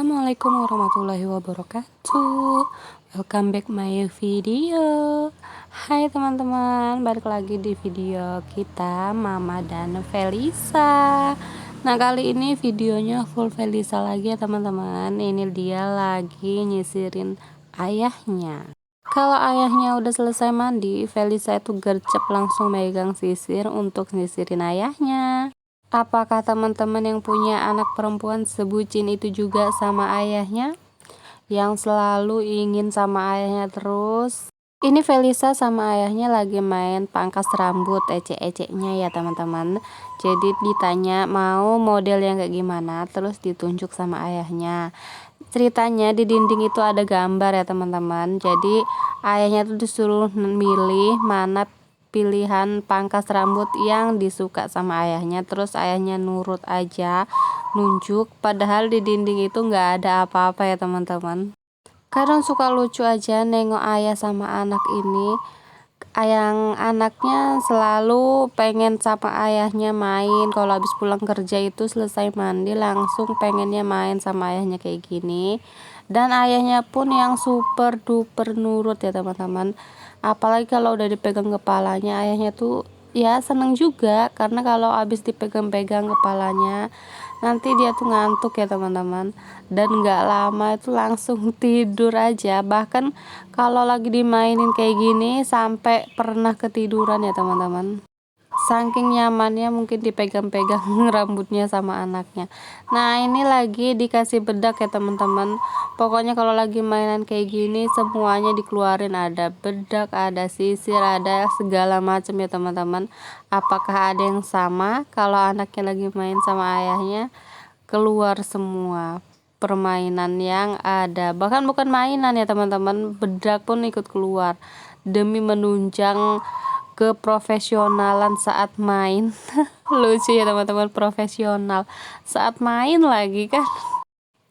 Assalamualaikum warahmatullahi wabarakatuh. Welcome back my video. Hai teman-teman, balik lagi di video kita Mama dan Felisa. Nah, kali ini videonya full Felisa lagi ya teman-teman. Ini dia lagi nyisirin ayahnya. Kalau ayahnya udah selesai mandi, Felisa itu gercep langsung megang sisir untuk nyisirin ayahnya. Apakah teman-teman yang punya anak perempuan sebucin itu juga sama ayahnya? Yang selalu ingin sama ayahnya terus? Ini Felisa sama ayahnya lagi main pangkas rambut ecek-eceknya ya teman-teman. Jadi ditanya mau model yang kayak gimana, terus ditunjuk sama ayahnya. Ceritanya di dinding itu ada gambar ya teman-teman. Jadi ayahnya tuh disuruh milih mana pilihan pangkas rambut yang disuka sama ayahnya, terus ayahnya nurut aja nunjuk, padahal di dinding itu nggak ada apa-apa ya teman-teman. Kadang suka lucu aja nengok ayah sama anak ini. Anaknya selalu pengen sama ayahnya main. Kalau habis pulang kerja itu selesai mandi langsung pengennya main sama ayahnya kayak gini. Dan ayahnya pun yang super duper nurut ya teman-teman. Apalagi kalau udah dipegang kepalanya, ayahnya tuh ya seneng juga, karena kalau habis dipegang-pegang kepalanya nanti dia tuh ngantuk ya teman-teman, dan nggak lama itu langsung tidur aja. Bahkan kalau lagi dimainin kayak gini sampai pernah ketiduran ya teman-teman, saking nyamannya mungkin dipegang-pegang rambutnya sama anaknya. Nah, ini lagi dikasih bedak ya teman-teman. Pokoknya kalau lagi mainan kayak gini semuanya dikeluarin, ada bedak, ada sisir, ada segala macam ya teman-teman. Apakah ada yang sama kalau anaknya lagi main sama ayahnya? Keluar semua permainan yang ada, bahkan bukan mainan ya teman-teman, bedak pun ikut keluar demi menunjang keprofesionalan saat main. Lucu ya teman-teman, profesional saat main lagi kan.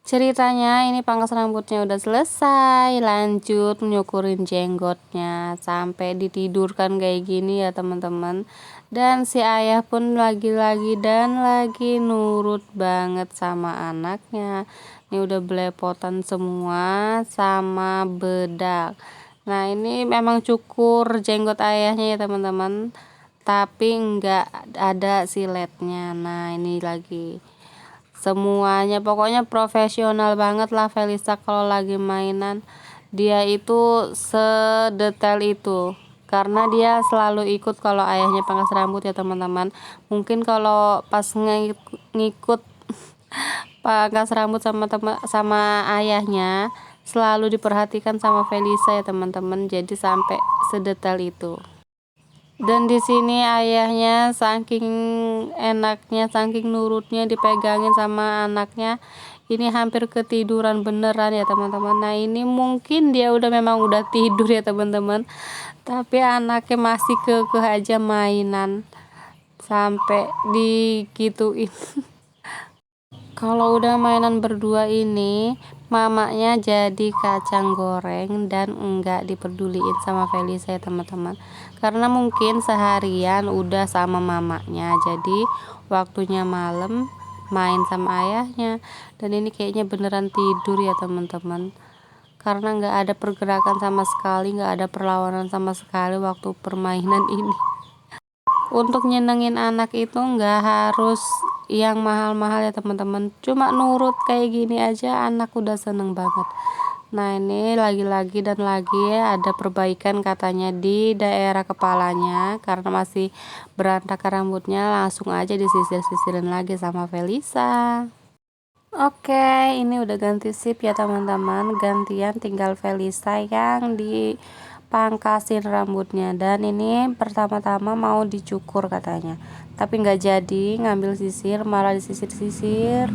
Ceritanya ini pangkas rambutnya udah selesai, lanjut nyukurin jenggotnya sampai ditidurkan kayak gini ya teman-teman. Dan si ayah pun lagi-lagi dan lagi nurut banget sama anaknya. Ini udah belepotan semua sama bedak. Nah, ini memang cukur jenggot ayahnya ya teman-teman, tapi enggak ada siletnya. Nah, ini lagi semuanya pokoknya profesional banget lah Felisa kalau lagi mainan. Dia itu sedetail itu karena dia selalu ikut kalau ayahnya pangkas rambut ya teman-teman. Mungkin kalau pas ngikut pangkas rambut sama ayahnya selalu diperhatikan sama Felisa ya teman-teman, jadi sampai sedetail itu. Dan di sini ayahnya saking enaknya, saking nurutnya dipegangin sama anaknya, ini hampir ketiduran beneran ya teman-teman. Nah, ini mungkin dia memang udah tidur ya teman-teman, tapi anaknya masih kekeh aja mainan sampai digituin. Kalau udah mainan berdua ini, mamanya jadi kacang goreng dan enggak dipeduliin sama Felisa ya teman-teman. Karena mungkin seharian udah sama mamanya, jadi waktunya malam main sama ayahnya. Dan ini kayaknya beneran tidur ya teman-teman, karena enggak ada pergerakan sama sekali, enggak ada perlawanan sama sekali waktu permainan ini. Untuk nyenengin anak itu nggak harus yang mahal-mahal ya teman-teman, cuma nurut kayak gini aja anak udah seneng banget. Nah, ini lagi-lagi dan lagi ada perbaikan katanya di daerah kepalanya karena masih berantakan rambutnya, langsung aja disisir-sisirin lagi sama Felisa. Oke, ini udah ganti sip ya teman-teman, gantian tinggal Felisa yang dipangkasin rambutnya. Dan ini pertama-tama mau dicukur katanya, tapi nggak jadi, ngambil sisir malah disisir-sisir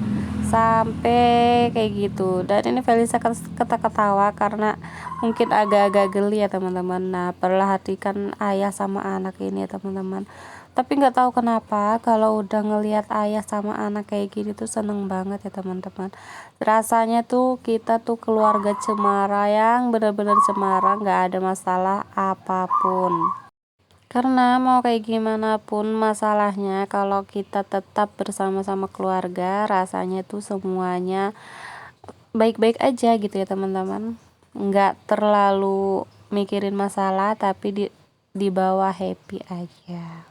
sampai kayak gitu. Dan ini Felisa ketawa karena mungkin agak-agak geli ya teman-teman. Nah, perhatikan ayah sama anak ini ya teman-teman. Tapi nggak tahu kenapa kalau udah ngelihat ayah sama anak kayak gini tuh seneng banget ya teman-teman. Rasanya tuh kita tuh keluarga cemara yang benar-benar cemara, nggak ada masalah apapun. Karena mau kayak gimana pun masalahnya, kalau kita tetap bersama-sama keluarga, rasanya tuh semuanya baik-baik aja gitu ya teman-teman, nggak terlalu mikirin masalah tapi di bawah happy aja.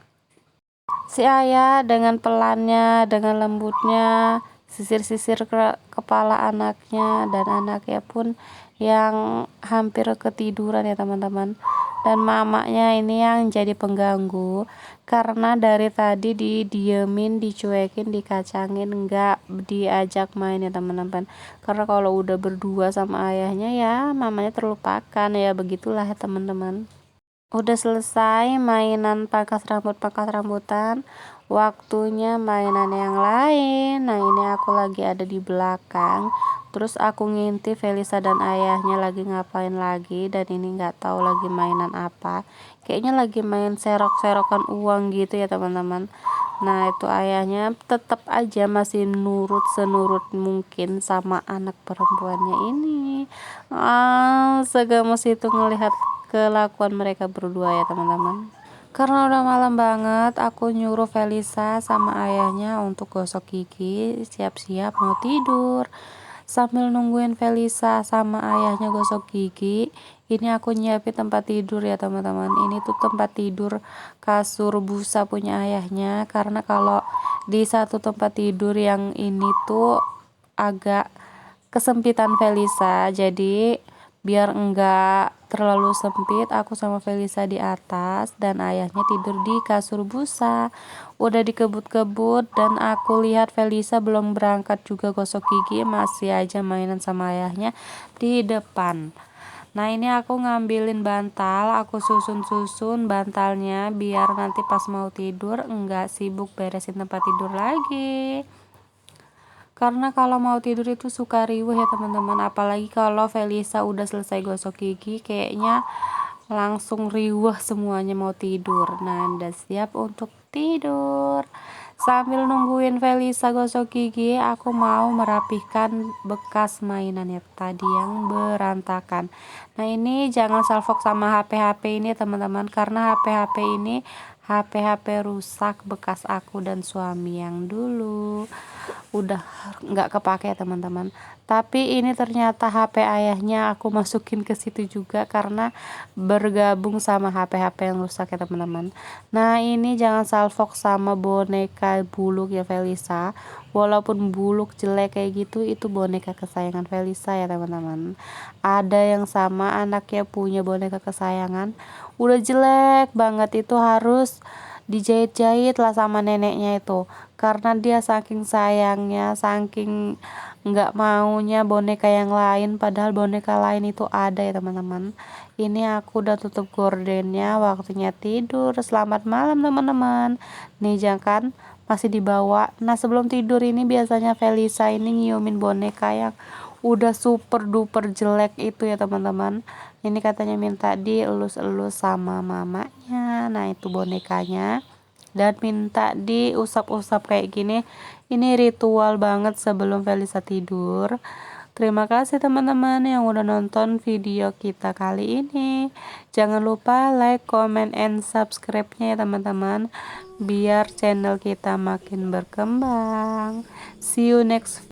Si ayah dengan pelannya, dengan lembutnya sisir-sisir kepala anaknya, dan anaknya pun yang hampir ketiduran ya teman-teman. Dan mamanya ini yang jadi pengganggu karena dari tadi didiemin, dicuekin, dikacangin, nggak diajak main ya teman-teman. Karena kalau udah berdua sama ayahnya ya mamanya terlupakan, ya begitulah ya teman-teman. Udah selesai mainan pangkas rambutan, waktunya mainan yang lain. Nah ini aku lagi ada di belakang, terus aku ngintip Felisa dan ayahnya lagi ngapain lagi, dan ini nggak tahu lagi mainan apa, kayaknya lagi main serok-serokan uang gitu ya teman-teman. Nah itu ayahnya tetap aja masih nurut senurut mungkin sama anak perempuannya ini. Segemes itu ngelihat kelakuan mereka berdua ya teman-teman. Karena udah malam banget, aku nyuruh Felisa sama ayahnya untuk gosok gigi, siap-siap mau tidur. Sambil nungguin Felisa sama ayahnya gosok gigi, ini aku nyiapin tempat tidur ya teman-teman. Ini tuh tempat tidur kasur busa punya ayahnya, karena kalau di satu tempat tidur yang ini tuh agak kesempitan Felisa, jadi biar enggak terlalu sempit, aku sama Felisa di atas dan ayahnya tidur di kasur busa. Udah dikebut-kebut dan aku lihat Felisa belum berangkat juga gosok gigi, masih aja mainan sama ayahnya di depan. Nah ini aku ngambilin bantal, aku susun-susun bantalnya biar nanti pas mau tidur enggak sibuk beresin tempat tidur lagi. Karena kalau mau tidur itu suka riuh ya teman-teman, apalagi kalau Felisa udah selesai gosok gigi, kayaknya langsung riuh semuanya mau tidur. Nah udah siap untuk tidur. Sambil nungguin Felisa gosok gigi, aku mau merapihkan bekas mainannya tadi yang berantakan. Nah ini jangan salfok sama HP-HP ini teman-teman, karena HP-HP ini HP-HP rusak bekas aku dan suami yang dulu udah nggak kepake ya teman-teman. Tapi ini ternyata HP ayahnya aku masukin ke situ juga karena bergabung sama HP-HP yang rusak ya teman-teman. Nah ini jangan salfok sama boneka buluk ya Felisa, walaupun buluk jelek kayak gitu, itu boneka kesayangan Felisa ya teman-teman. Ada yang sama anaknya punya boneka kesayangan udah jelek banget, itu harus dijahit-jahit lah sama neneknya itu, karena dia saking sayangnya, saking nggak maunya boneka yang lain, padahal boneka lain itu ada ya teman-teman. Ini aku udah tutup gordennya, waktunya tidur. Selamat malam teman-teman. Nih jangan masih dibawa. Nah sebelum tidur ini biasanya Felisa ini nyiumin boneka yang udah super duper jelek itu ya teman-teman. Ini katanya minta dielus-elus sama mamanya. Nah itu bonekanya, dan minta diusap-usap kayak gini. Ini ritual banget sebelum Felisa tidur. Terima kasih teman-teman yang udah nonton video kita kali ini. Jangan lupa like, comment, and subscribe-nya ya teman-teman, biar channel kita makin berkembang. See you next